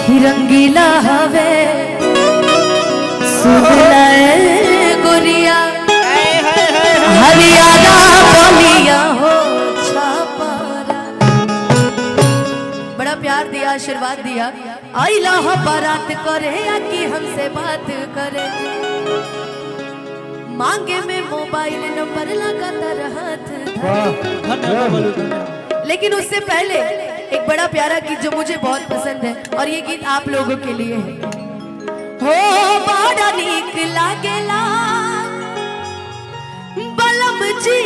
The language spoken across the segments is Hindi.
ही रंगीला हवे सुन ले गोरिया हरियाणा बोलिया हो छापारा। बड़ा प्यार दिया, आशीर्वाद दिया। आइला हो बारात करे या कि हमसे बात करे, मांगे में मोबाइल नंबर लगातार हाथ धरे। लेकिन उससे पहले एक बड़ा प्यारा गीत जो मुझे बहुत पसंद है और ये गीत आप लोगों के लिए है। हो बड़ा नीक लागेला बलम जी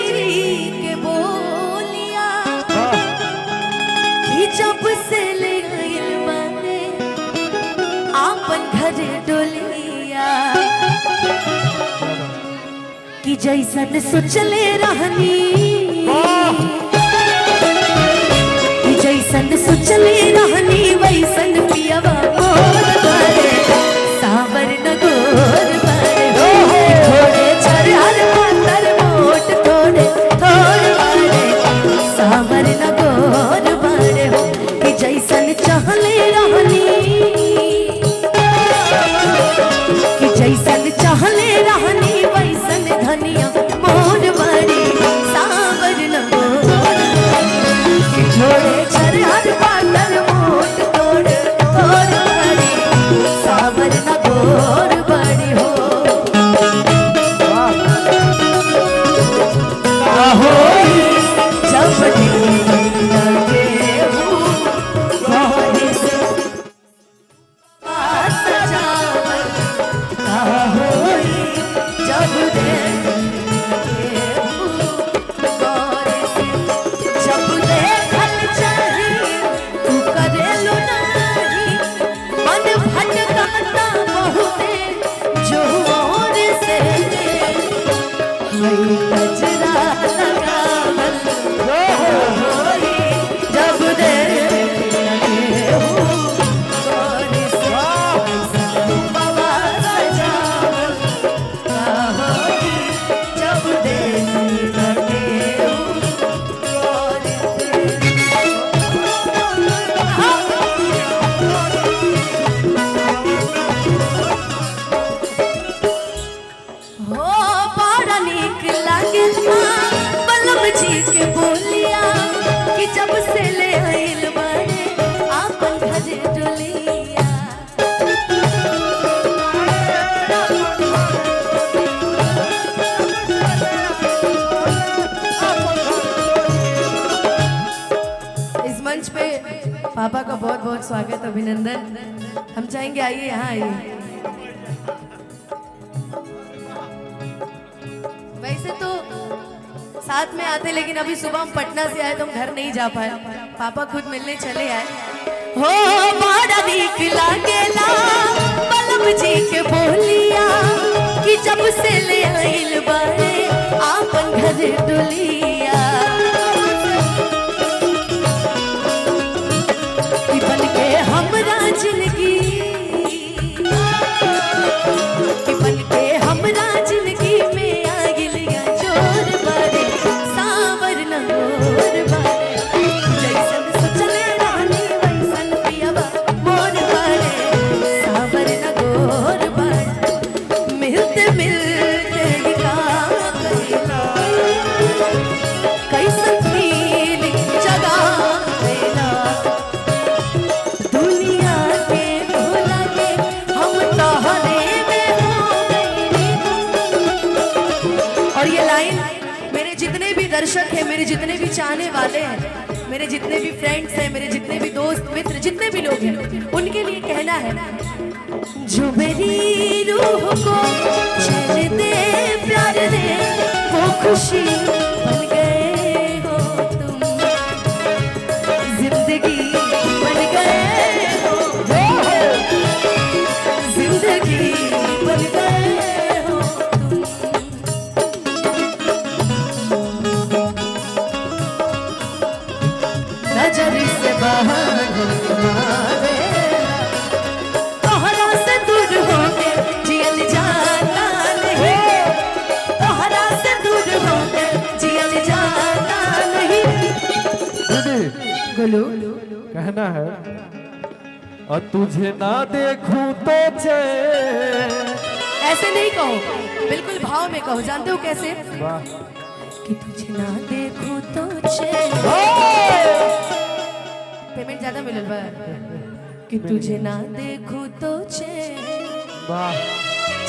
के बोलिया कि जब से ले आइल माने आपन घरे डोलिया, कि जैसन सोचले रहनी जैसन सोचले रहनी वैसन पियवा मोर बारे सावर न गोर बारे थोड़े छरहर पातर मोट थोड़े थोड़ बारे सावर न गोर बारे हो, कि जैसन चाहले रहनी कि जैसन चाहले रहनी वैसन धनिया मोर बारे सावर न गोर थोड़े छरहर पातर मोट तोड़ तोड़ बड़ी सावर न गोर बड़ी हो। जब लगे गोरी से सजावल जब गोरी से जब देखल चाही तू करेलू नहीं मन भटकता बहुते जो और से हई गजरा लगावल होई जब देखे गोरी से बाबा सजावल होई जब देखे बलम जी के बोलिया कि जब से ले आइल बारे आपन घरे डोलिया, इस मंच पे पापा का बहुत बहुत स्वागत, अभिनंदन। हम चाहेंगे आइए, यहाँ आइए। वैसे तो साथ में आते, लेकिन अभी सुबह हम पटना से आए तो हम घर नहीं जा पाए, पापा खुद मिलने चले आए। हो बड़ा नीक लागेला बलम जी के बोलिया कि जब से ले आइल बारे आपन घरे डोलिया, कि बन के हमरा जिंदगी कि बन के हमरा जिंदगी में आ गिलिया जोर बारे सावर न गोर बारे, जैसन सोचले रहनी वैसन पियवा मोर बारे सावर न गोर बारे। मिलते मिलते ही का कहिला कैसन फीलिंग जगा देला, दुनिया के भुला के हम तोहरे में हो गए। और ये लाइन मेरे जितने भी दर्शक हैं, मेरे जितने भी चाहने वाले हैं, मेरे जितने भी फ्रेंड्स हैं, मेरे जितने भी दोस्त मित्र जितने भी लोग हैं, उनके लिए कहना है। जो मेरी रूह को चैन दे प्यार दे वो खुशी बन गए हो तुम, जिंदगी बन गए हो जिंदगी बन गए हो तुम। नजर से बाहर हो तुम्हारे तोहरा से दूर होके जियल जाता नहीं, तोहरा से दूर होके जियल और तुझे ना देखूं तो चैन। ऐसे नहीं कहो, बिल्कुल भाव में कहो। जानते हो कैसे? वाह। कि तुझे ना देखूं तो चैन। पेमेंट ज्यादा मिलल बा। कि तुझे ना देखूं तो चैन। वाह।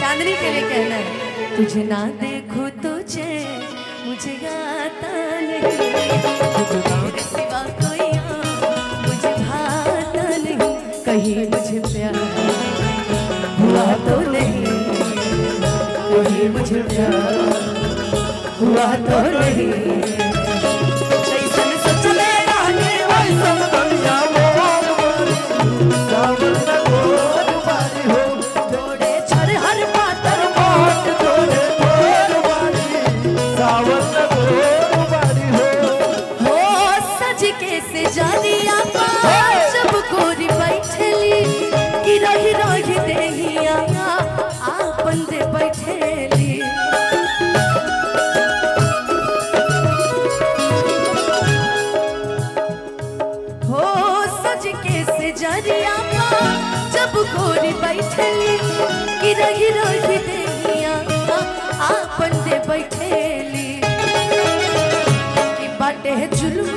चांदनी के लिए कहना है, तुझे ना देखूं तो चैन मुझे गाता नहीं, तेरे सिवा कोई और मुझे भाता नहीं, कहीं मुझे प्यार हुआ तो नहीं, कहीं मुझे प्यार हुआ तो नहीं। जैसन सोचले रहनी वैसन दुनिया मोर मारी, सावन न गोर मारी हो। जोड़े छर हर पातर मोट तोरे गोर मारी, सावन न गोर मारी हो। हो सज के से जानिया जब गोरी बैठली कि रही रही देहिया आपन दे बैठली। हो सज के से जानिया जब गोरी बैठली कि रही रही देहिया आपन दे बैठली। कि बाटे है जुल्म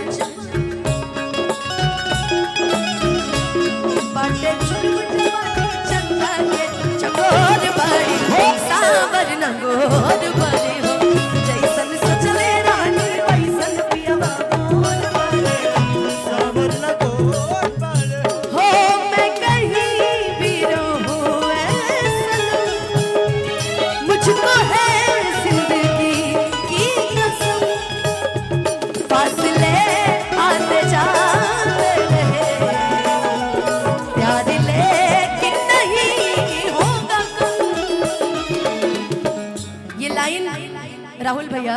बाटे जुल्म जवानी चंदा के चकोर बारी सावर नंगोर बारी हो। जैसन सोचले रानी वैसन पियवा मोर बारी, सावन न गोर मारी हो मैं कहीं भी रहूं ऐसा मुझको है जिंदगी की कसम। फासले आते जाते रहे प्यार लेकिन नहीं होगा कम। ये लाइन राहुल भैया,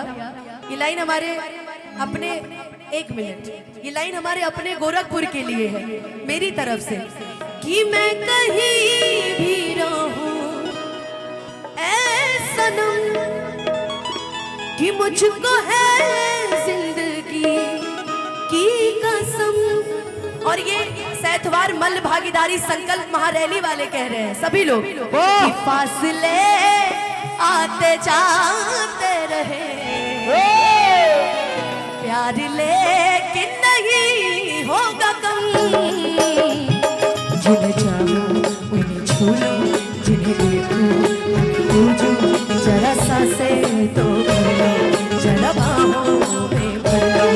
ये लाइन हमारे अपने, एक मिनट, ये लाइन हमारे अपने गोरखपुर के लिए है मेरी तरफ से। कि मैं कहीं भी रहूं ऐ सनम कि मुझको है जिंदगी की कसम। और ये सैतवार मल भागीदारी संकल्प महारैली वाले कह रहे हैं सभी लोग कि फासले आते जाते रहे प्यार लेकिन नहीं होगा कम। जिन्हें चाहूं उन्हें छू लूं, जिन्हें देखूं उन्हें पूजूं, जरा सांसें तो भर लो, जरा बाहों में भर लो।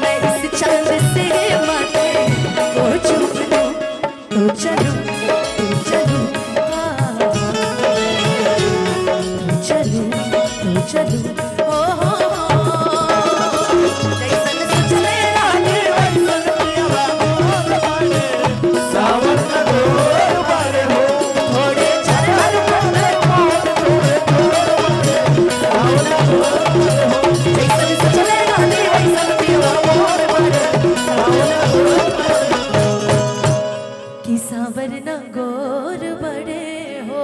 मैं इस चांद से माथे को चूम लूं तो चलूं तो चलूं तो चलूं तो चलूं। ओ हो जैसन सोचले रानी वैसन पियवा मोर बारे, सावन न गोर मारी हो। थोड़े झरहर पोरे तोरे गोर मारी, सावन न गोर मारी हो। जैसन सोचले रानी वैसन पियवा मोर बारे, सावन न गोर मारी हो। कि सावर न गोर बड़े हो।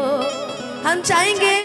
हम चाहेंगे